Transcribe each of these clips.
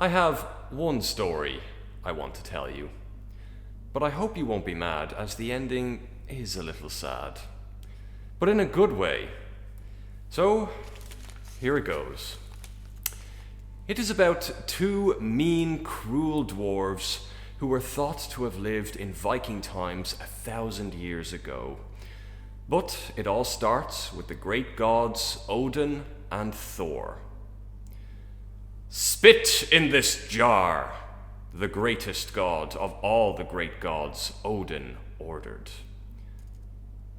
I have one story I want to tell you, but I hope you won't be mad as the ending is a little sad, but in a good way. So, here it goes. It is about two mean, cruel dwarves who were thought to have lived in Viking times 1,000 years ago. But it all starts with the great gods Odin and Thor. "Spit in this jar," the greatest god of all the great gods, Odin, ordered.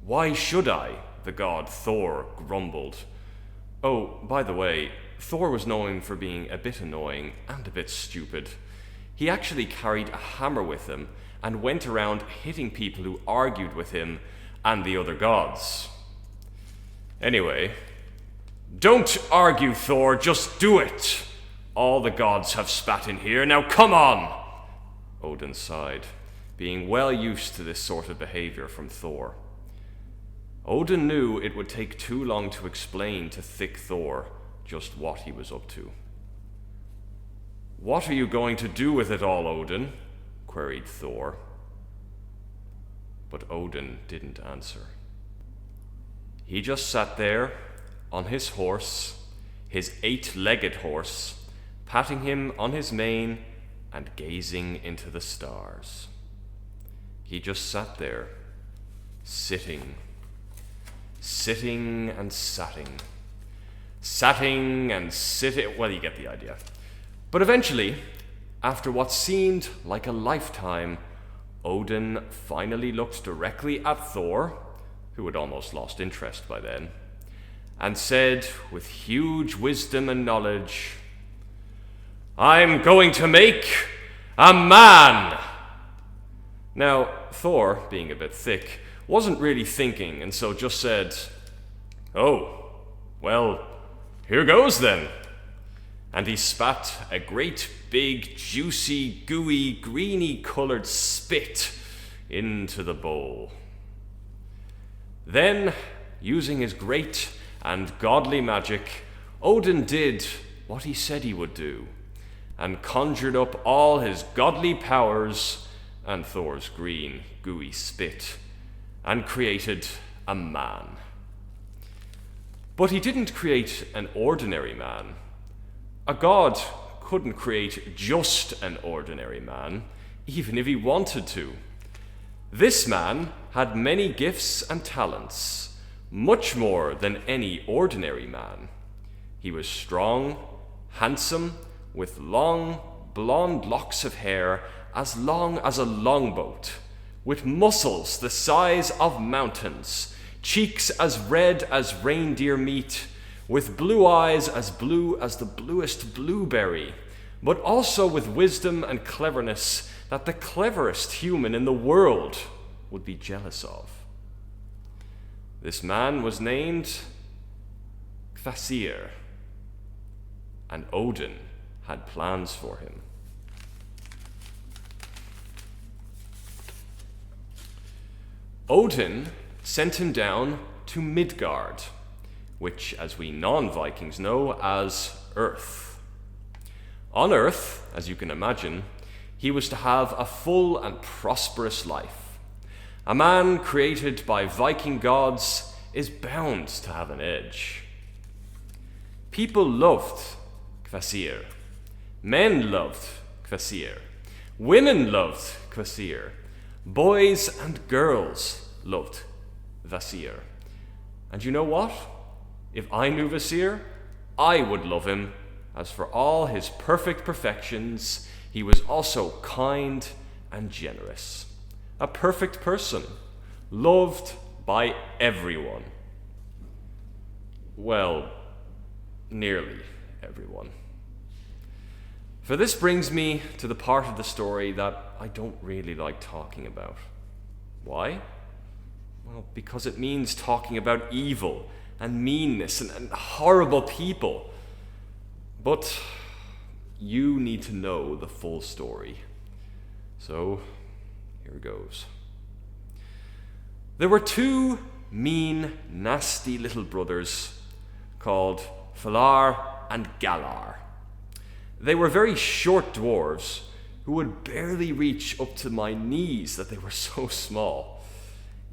"Why should I?" the god Thor grumbled. Oh, by the way, Thor was known for being a bit annoying and a bit stupid. He actually carried a hammer with him and went around hitting people who argued with him and the other gods. Anyway, "Don't argue, Thor, just do it. All the gods have spat in here, now come on," Odin sighed, being well used to this sort of behavior from Thor. Odin knew it would take too long to explain to thick Thor just what he was up to. "What are you going to do with it all, Odin?" queried Thor. But Odin didn't answer. He just sat there on his horse, his 8-legged horse, patting him on his mane and gazing into the stars. He just sat there, sitting and satting and sitting. Well, you get the idea. But eventually, after what seemed like a lifetime, Odin finally looked directly at Thor, who had almost lost interest by then, and said with huge wisdom and knowledge, "I'm going to make a man!" Now, Thor, being a bit thick, wasn't really thinking, and so just said, "Oh, well, here goes then." And he spat a great big, juicy, gooey, greeny-colored spit into the bowl. Then, using his great and godly magic, Odin did what he said he would do, and conjured up all his godly powers and Thor's green, gooey spit, and created a man. But he didn't create an ordinary man. A god couldn't create just an ordinary man, even if he wanted to. This man had many gifts and talents, much more than any ordinary man. He was strong, handsome, with long, blonde locks of hair as long as a longboat, with muscles the size of mountains, cheeks as red as reindeer meat, with blue eyes as blue as the bluest blueberry, but also with wisdom and cleverness that the cleverest human in the world would be jealous of. This man was named Kvasir, and Odin had plans for him. Odin sent him down to Midgard, which, as we non-Vikings know, as Earth. On Earth, as you can imagine, he was to have a full and prosperous life. A man created by Viking gods is bound to have an edge. People loved Kvasir. Men loved Kvasir. Women loved Kvasir. Boys and girls loved Kvasir. And you know what? If I knew Kvasir, I would love him, as for all his perfect perfections, he was also kind and generous. A perfect person, loved by everyone. Well, nearly everyone. For this brings me to the part of the story that I don't really like talking about. Why? Well, because it means talking about evil and meanness and horrible people. But you need to know the full story. So, here goes. There were two mean, nasty little brothers called Falar and Galar. They were very short dwarves who would barely reach up to my knees, that they were so small.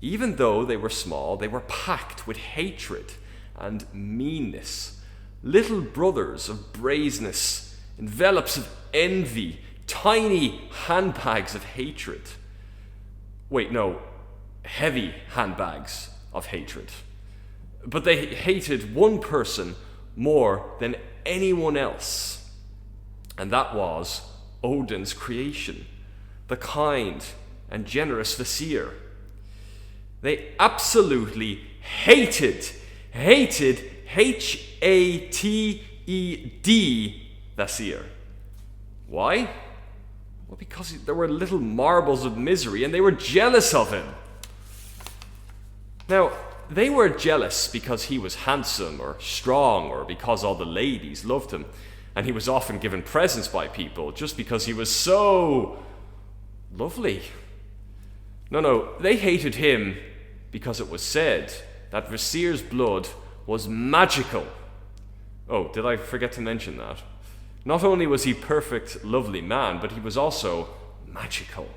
Even though they were small, they were packed with hatred and meanness, little brothers of brazenness, envelopes of envy, tiny handbags of hatred. Wait, no, heavy handbags of hatred. But they hated one person more than anyone else, and that was Odin's creation, the kind and generous Visir. They absolutely hated Hated Visir. Why? Well, because there were little marbles of misery and they were jealous of him. Now, they were jealous because he was handsome or strong, or because all the ladies loved him, and he was often given presents by people just because he was so lovely. No, they hated him because it was said that Visir's blood was magical. Oh, did I forget to mention that? Not only was he perfect, lovely man, but he was also magical.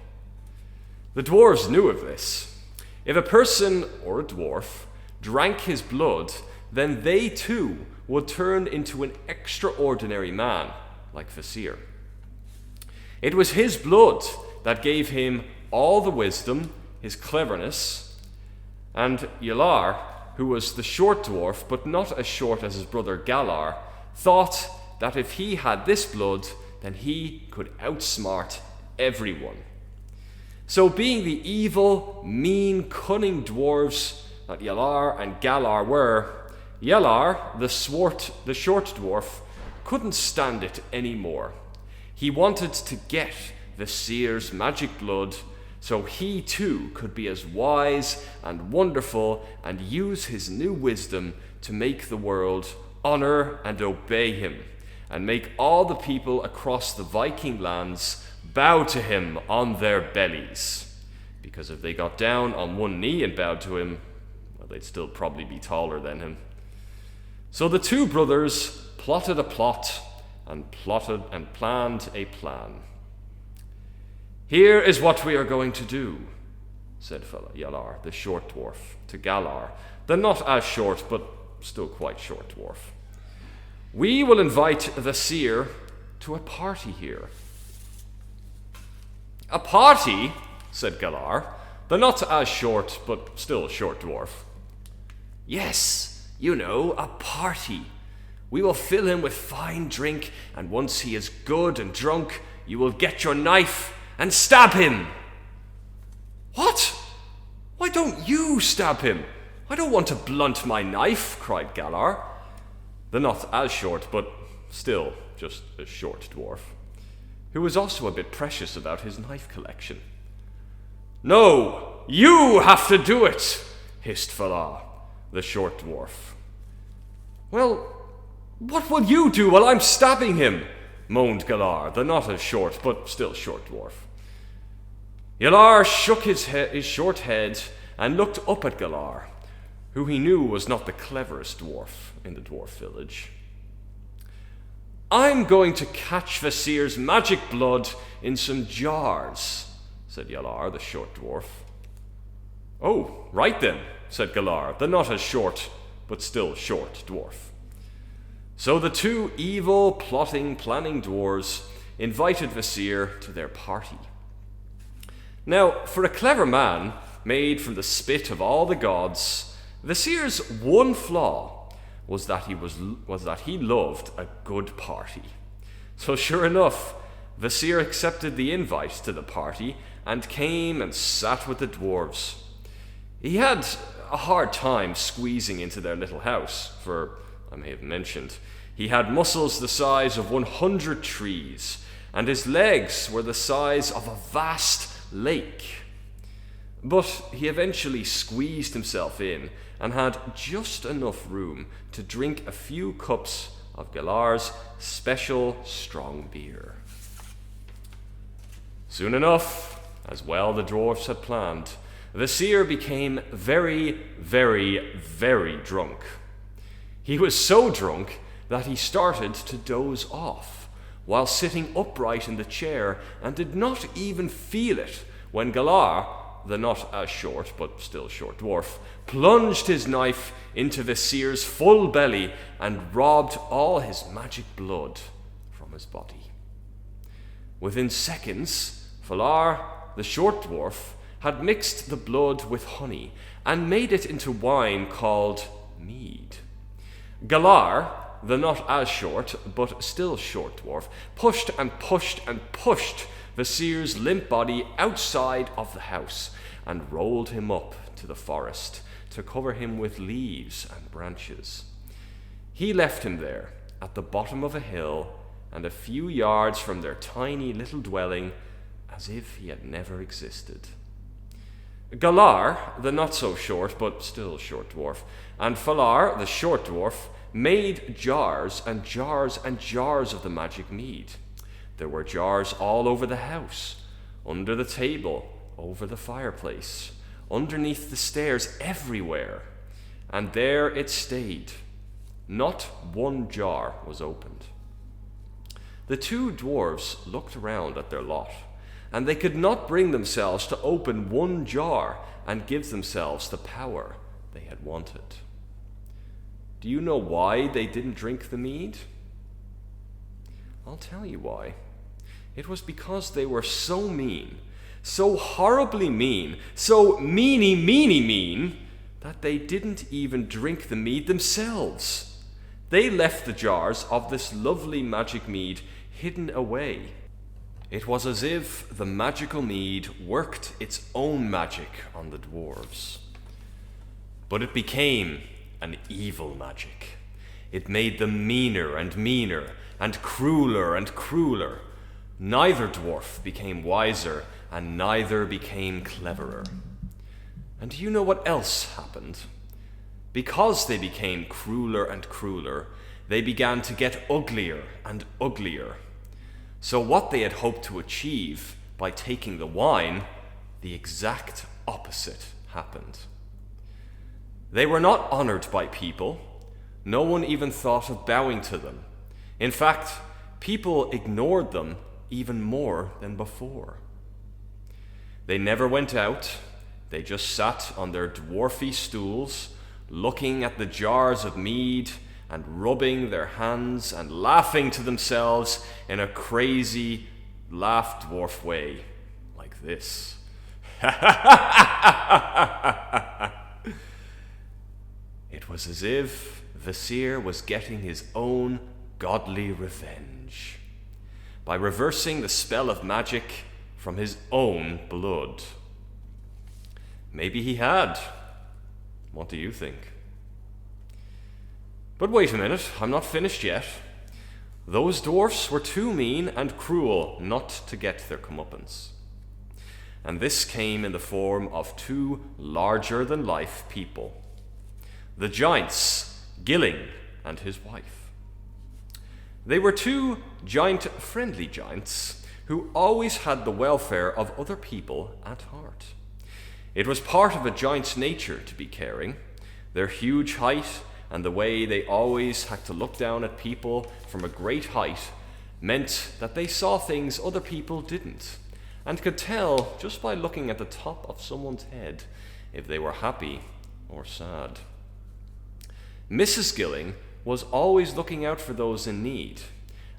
The dwarves knew of this. If a person, or a dwarf, drank his blood, then they too would turn into an extraordinary man, like Visir. It was his blood that gave him all the wisdom, his cleverness, and Yalar, who was the short dwarf, but not as short as his brother Galar, thought that if he had this blood, then he could outsmart everyone. So being the evil, mean, cunning dwarves that Yalar and Galar were, Yalar, the short dwarf, couldn't stand it anymore. He wanted to get Visir's magic blood so he too could be as wise and wonderful and use his new wisdom to make the world honor and obey him, and make all the people across the Viking lands bow to him on their bellies. Because if they got down on one knee and bowed to him, well, they'd still probably be taller than him. So the two brothers plotted a plot and planned a plan. "Here is what we are going to do," said Yalar, the short dwarf, to Galar, the not as short but still quite short dwarf. "We will invite Visir to a party here." "A party?" said Galar, the not as short but still short dwarf. "Yes, you know, a party. We will fill him with fine drink, and once he is good and drunk, you will get your knife and stab him." "What? Why don't you stab him? I don't want to blunt my knife," cried Galar, the not as short but still just a short dwarf, who was also a bit precious about his knife collection. "No, you have to do it," hissed Falah, the short dwarf. "Well, what will you do while I'm stabbing him?" moaned Galar, the not as short but still short dwarf. Yalar shook his short head and looked up at Galar, who he knew was not the cleverest dwarf in the dwarf village. "I'm going to catch Visir's magic blood in some jars," said Yalar, the short dwarf. "Oh, right then," said Galar, the not as short but still short dwarf. So the two evil, plotting, planning dwarves invited Visir to their party. Now, for a clever man, made from the spit of all the gods, Visir's one flaw was that he loved a good party. So sure enough, Visir accepted the invite to the party and came and sat with the dwarves. He had a hard time squeezing into their little house, for, I may have mentioned, he had muscles the size of 100 trees, and his legs were the size of a vast lake. But he eventually squeezed himself in and had just enough room to drink a few cups of Galar's special strong beer. Soon enough, as well the dwarfs had planned, Visir became very, very, very drunk. He was so drunk that he started to doze off, while sitting upright in the chair, and did not even feel it when Galar, the not as short but still short dwarf, plunged his knife into Visir's full belly and robbed all his magic blood from his body. Within seconds, Falar, the short dwarf, had mixed the blood with honey and made it into wine called mead. Galar, the not as short but still short dwarf, pushed and pushed and pushed Visir's limp body outside of the house and rolled him up to the forest to cover him with leaves and branches. He left him there at the bottom of a hill and a few yards from their tiny little dwelling, as if he had never existed. Galar, the not so short but still short dwarf, and Falar, the short dwarf, made jars and jars and jars of the magic mead. There were jars all over the house, under the table, over the fireplace, underneath the stairs, everywhere. And there it stayed. Not one jar was opened. The two dwarves looked around at their lot, and they could not bring themselves to open one jar and give themselves the power they had wanted. Do you know why they didn't drink the mead? I'll tell you why. It was because they were so mean, so horribly mean, so mean, that they didn't even drink the mead themselves. They left the jars of this lovely magic mead hidden away. It was as if the magical mead worked its own magic on the dwarves. But it became an evil magic. It made them meaner and meaner, and crueler. Neither dwarf became wiser, and neither became cleverer. And do you know what else happened? Because they became crueler and crueler, they began to get uglier and uglier. So what they had hoped to achieve by taking the wine, the exact opposite happened. They were not honored by people. No one even thought of bowing to them. In fact, people ignored them even more than before. They never went out. They just sat on their dwarfy stools, looking at the jars of mead and rubbing their hands and laughing to themselves in a crazy laugh dwarf way, like this. It was as if Visir was getting his own godly revenge by reversing the spell of magic from his own blood. Maybe he had. What do you think? But wait a minute, I'm not finished yet. Those dwarfs were too mean and cruel not to get their comeuppance. And this came in the form of two larger-than-life people. The giants, Gilling and his wife. They were two giant-friendly giants who always had the welfare of other people at heart. It was part of a giant's nature to be caring. Their huge height and the way they always had to look down at people from a great height meant that they saw things other people didn't, and could tell just by looking at the top of someone's head if they were happy or sad. Mrs. Gilling was always looking out for those in need,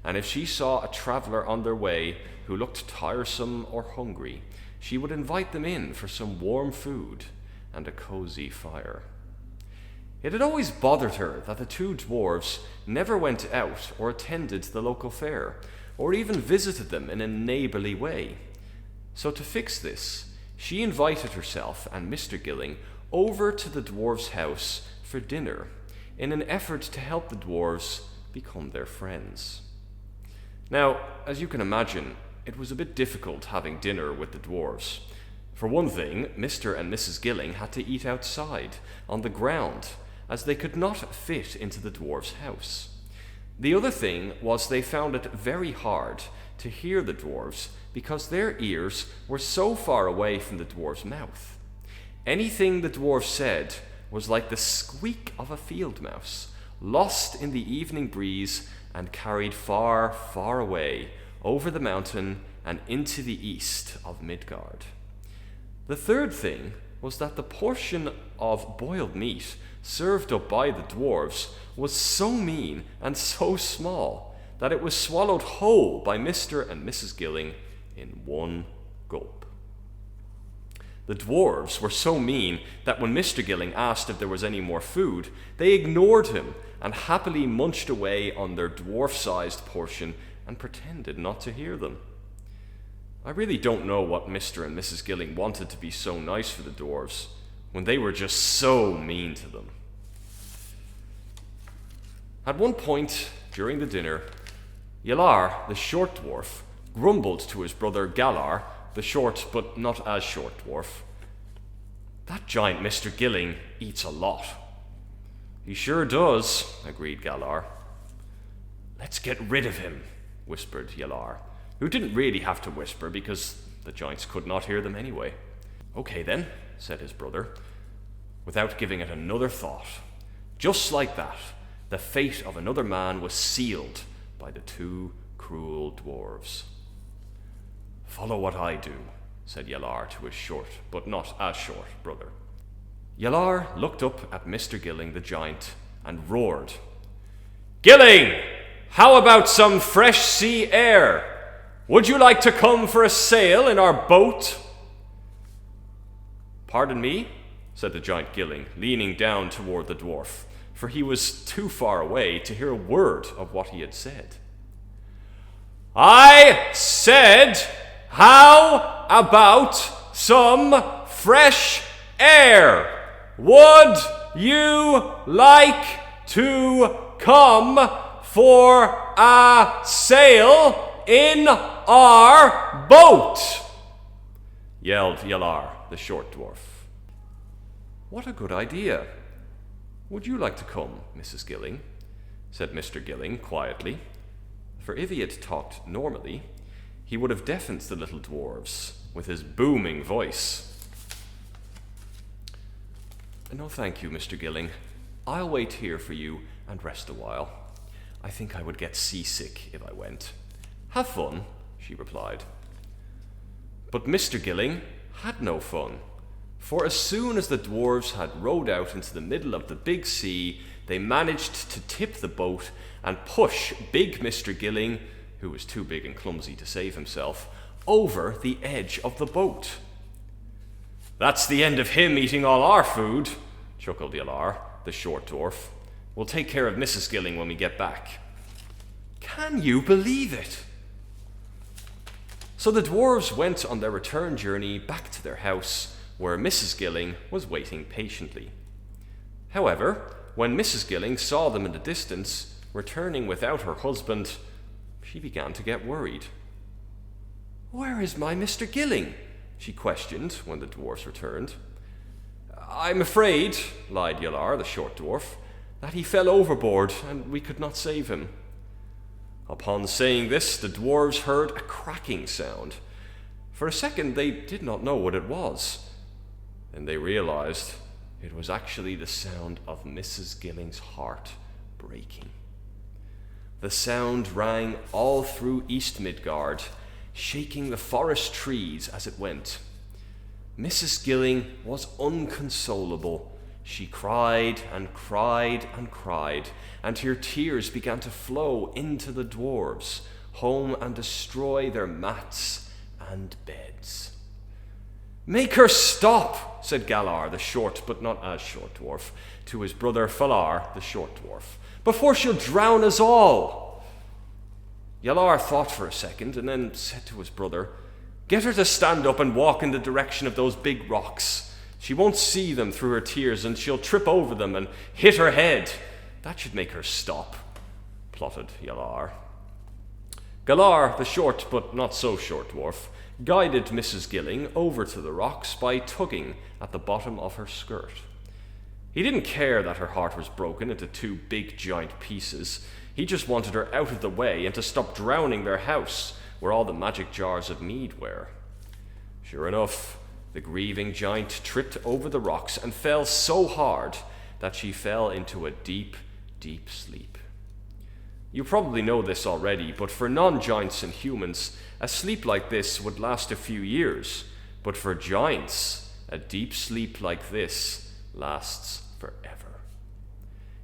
and if she saw a traveler on their way who looked tiresome or hungry, she would invite them in for some warm food and a cozy fire. It had always bothered her that the two dwarves never went out or attended the local fair, or even visited them in a neighbourly way. So to fix this, she invited herself and Mr. Gilling over to the dwarves' house for dinner, in an effort to help the dwarves become their friends. Now, as you can imagine, it was a bit difficult having dinner with the dwarves. For one thing, Mr. and Mrs. Gilling had to eat outside, on the ground, as they could not fit into the dwarves' house. The other thing was they found it very hard to hear the dwarves because their ears were so far away from the dwarves' mouth. Anything the dwarves said was like the squeak of a field mouse, lost in the evening breeze and carried far, far away over the mountain and into the east of Midgard. The third thing was that the portion of boiled meat served up by the dwarves was so mean and so small that it was swallowed whole by Mr. and Mrs. Gilling in one gulp. The dwarves were so mean that when Mr. Gilling asked if there was any more food, they ignored him and happily munched away on their dwarf-sized portion and pretended not to hear them. I really don't know what Mr. and Mrs. Gilling wanted to be so nice for the dwarves when they were just so mean to them. At one point during the dinner, Yalar, the short dwarf, grumbled to his brother Galar, the short but not as short dwarf. "That giant Mr. Gilling eats a lot." "He sure does," agreed Galar. "Let's get rid of him," whispered Yalar, who didn't really have to whisper because the giants could not hear them anyway. "Okay then," said his brother, without giving it another thought. Just like that, the fate of another man was sealed by the two cruel dwarves. "Follow what I do," said Yalar to his short, but not as short, brother. Yalar looked up at Mr. Gilling the giant and roared, "Gilling, how about some fresh sea air? Would you like to come for a sail in our boat?" "Pardon me," said the giant Gilling, leaning down toward the dwarf, for he was too far away to hear a word of what he had said. "I said, how about some fresh air? Would you like to come for a sail in our boat?" yelled Yalar, the short dwarf. "What a good idea. Would you like to come, Mrs. Gilling?" said Mr. Gilling quietly, for if he had talked normally, he would have deafened the little dwarves with his booming voice. "No, thank you, Mr. Gilling. I'll wait here for you and rest a while. I think I would get seasick if I went." "Have fun," she replied. But Mr. Gilling had no fun, for as soon as the dwarves had rowed out into the middle of the big sea, they managed to tip the boat and push big Mr. Gilling, who was too big and clumsy to save himself, over the edge of the boat. "That's the end of him eating all our food," chuckled Yalar, the short dwarf. "We'll take care of Mrs. Gilling when we get back." Can you believe it? So the dwarves went on their return journey back to their house, where Mrs. Gilling was waiting patiently. However, when Mrs. Gilling saw them in the distance, returning without her husband, she began to get worried. "Where is my Mr. Gilling?" she questioned when the dwarfs returned. "I'm afraid," lied Yalar, the short dwarf, "that he fell overboard and we could not save him." Upon saying this, the dwarves heard a cracking sound. For a second, they did not know what it was. Then they realized it was actually the sound of Mrs. Gilling's heart breaking. The sound rang all through East Midgard, shaking the forest trees as it went. Mrs. Gilling was inconsolable. She cried and cried and cried, and her tears began to flow into the dwarves, home and destroy their mats and beds. "Make her stop," said Galar, the short but not as short dwarf, to his brother Falar, the short dwarf, "before she'll drown us all." Yalar thought for a second and then said to his brother, "Get her to stand up and walk in the direction of those big rocks. She won't see them through her tears and she'll trip over them and hit her head. That should make her stop," plotted Yalar. Galar, the short but not so short dwarf, guided Mrs. Gilling over to the rocks by tugging at the bottom of her skirt. He didn't care that her heart was broken into two big giant pieces. He just wanted her out of the way and to stop drowning their house where all the magic jars of mead were. Sure enough, the grieving giant tripped over the rocks and fell so hard that she fell into a deep, deep sleep. You probably know this already, but for non-giants and humans, a sleep like this would last a few years. But for giants, a deep sleep like this lasts forever.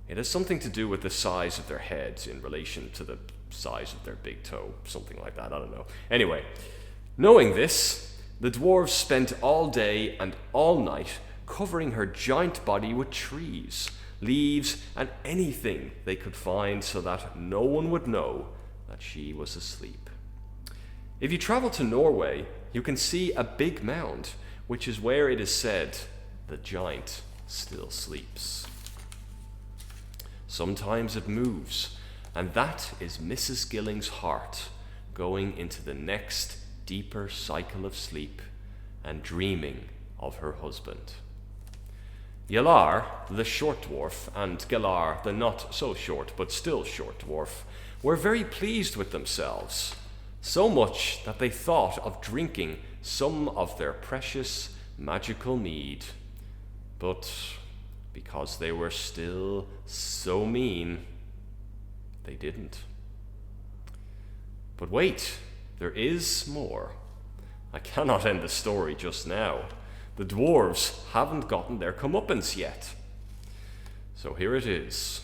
It has something to do with the size of their heads in relation to the size of their big toe, something like that, I don't know. Anyway, knowing this, the dwarves spent all day and all night covering her giant body with trees, leaves, and anything they could find so that no one would know that she was asleep. If you travel to Norway, you can see a big mound, which is where it is said the giant still sleeps. Sometimes it moves, and that is Mrs. Gilling's heart going into the next deeper cycle of sleep and dreaming of her husband. Yalar, the short dwarf, and Galar, the not so short but still short dwarf, were very pleased with themselves, so much that they thought of drinking some of their precious magical mead. But because they were still so mean, they didn't. But wait, there is more. I cannot end the story just now. The dwarves haven't gotten their comeuppance yet. So here it is.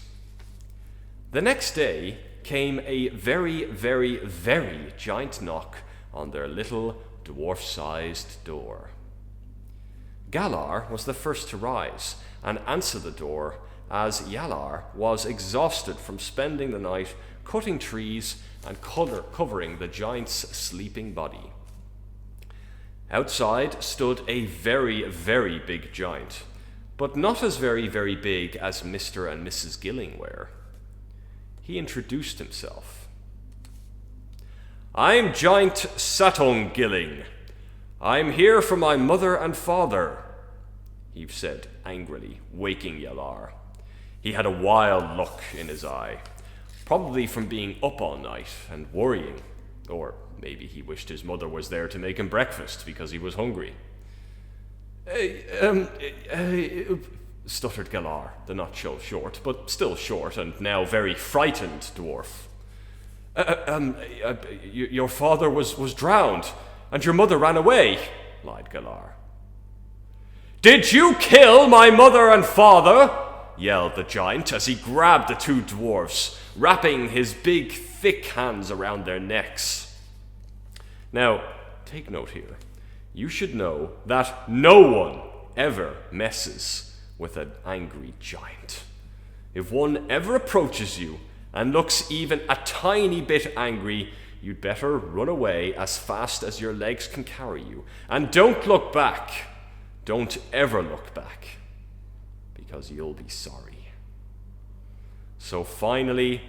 The next day came a very, very, very giant knock on their little dwarf-sized door. Galar was the first to rise and answer the door, as Yalar was exhausted from spending the night cutting trees and covering the giant's sleeping body. Outside stood a very, very big giant, but not as very, very big as Mr. and Mrs. Gilling were. He introduced himself. "I'm Giant Satong Gilling. I'm here for my mother and father," he said angrily, waking Yalar. He had a wild look in his eye, probably from being up all night and worrying, or maybe he wished his mother was there to make him breakfast because he was hungry. Stuttered Galar, the not so short, but still short and now very frightened dwarf. Your father was drowned, and your mother ran away," lied Galar. "Did you kill my mother and father?" yelled the giant as he grabbed the two dwarfs, wrapping his big, thick hands around their necks. Now, take note here. You should know that no one ever messes with an angry giant. If one ever approaches you and looks even a tiny bit angry, you'd better run away as fast as your legs can carry you. And don't look back. Don't ever look back, because you'll be sorry. So finally,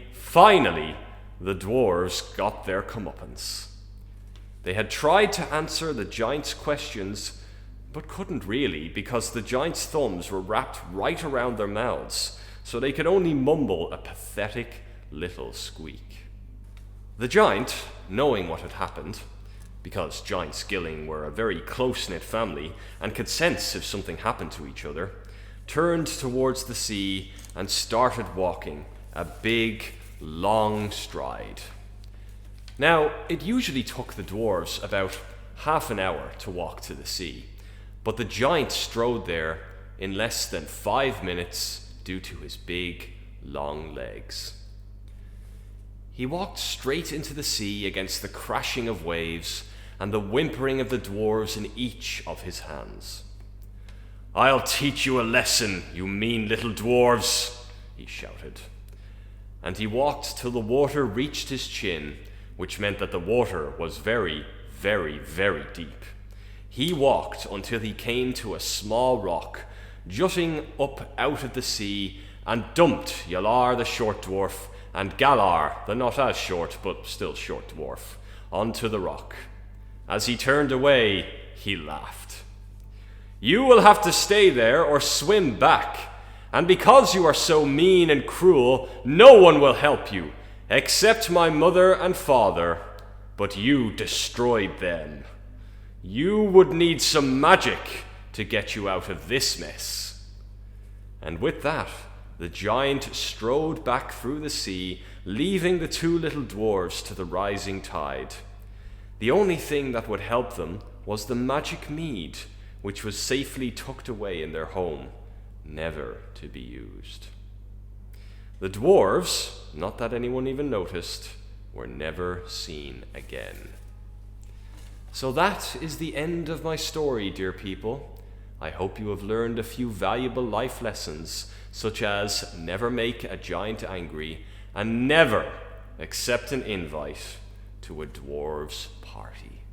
the dwarves got their comeuppance. They had tried to answer the giant's questions, but couldn't really, because the giant's thumbs were wrapped right around their mouths, so they could only mumble a pathetic little squeak. The giant, knowing what had happened, because giant Skilling were a very close-knit family and could sense if something happened to each other, turned towards the sea and started walking a big, long stride. Now, it usually took the dwarves about half an hour to walk to the sea, but the giant strode there in less than 5 minutes due to his big, long legs. He walked straight into the sea against the crashing of waves and the whimpering of the dwarves in each of his hands. "I'll teach you a lesson, you mean little dwarves," he shouted. And he walked till the water reached his chin, which meant that the water was very, very, very deep. He walked until he came to a small rock, jutting up out of the sea, and dumped Yalar the short dwarf and Galar, the not as short but still short dwarf, onto the rock. As he turned away, he laughed. "You will have to stay there or swim back, and because you are so mean and cruel, no one will help you, except my mother and father, but you destroyed them. You would need some magic to get you out of this mess." And with that, the giant strode back through the sea, leaving the two little dwarves to the rising tide. The only thing that would help them was the magic mead, which was safely tucked away in their home, never to be used. The dwarves, not that anyone even noticed, were never seen again. So that is the end of my story, dear people. I hope you have learned a few valuable life lessons, such as never make a giant angry and never accept an invite to a dwarves' party.